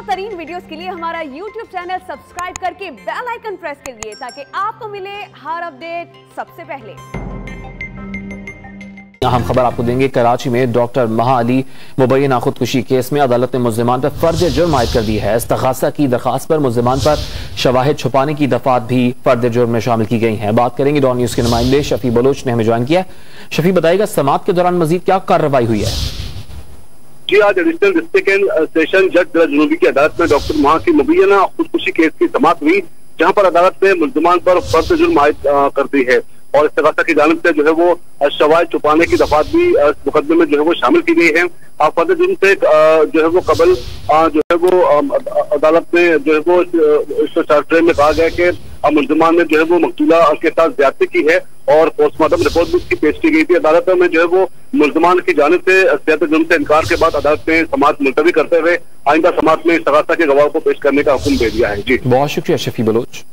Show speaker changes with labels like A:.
A: तरीन वीडियोस के लिए हमारा YouTube चैनल सब्सक्राइब करके बेल आइकन प्रेस करिए ताकि आपको मिले हर अपडेट सबसे पहले।
B: अहम खबर आपको देंगे। कराची में डॉक्टर महा अली मुबैना खुदकुशी केस में अदालत ने मुल्जिमान पर फर्ज जुर्म आयद कर दी है। इस्तग़ासा की दरखास्त पर मुल्जिमान पर शवाहिद छुपाने की दफात भी फर्ज जुर्म में शामिल की गई हैं। बात करेंगे डॉन न्यूज के नुमाइंदे शफी बलोच ने हमें ज्वाइन किया। शफी बताइएगा, समाअत के दौरान मजीद क्या कार्रवाई हुई है?
C: जी, आज एडिशनल डिस्ट्रिक्ट एंड सेशन जज जनूबी की अदालत में डॉक्टर महा की मुबैना खुदकुशी केस की समाअत हुई, जहां पर अदालत ने मुल्जिमान पर फर्ज जुर्म आयद कर दी है और इस्तग़ासा की जानिब से जो है वो शवाहिद छुपाने की दफात भी मुकदमे में जो है वो शामिल की गई है। फर्ज जुर्म से जो है वो कबल जो है वो अदालत में जो है वो इस चार्टर में कहा गया कि मुल्जिमान ने जो है वो मकतूला के साथ ज्यादती की है और पोस्टमार्टम रिपोर्ट भी उसकी पेश की गई थी। अदालत में जो है वो मुल्जिमान की जानिब से सियासत जुर्म से इनकार के बाद अदालत ने समाअत मुलतवी करते हुए आइंदा समाअत में इस्तग़ासा के गवाह को पेश करने का हुक्म दे दिया है। जी,
B: बहुत शुक्रिया शफी बलोच।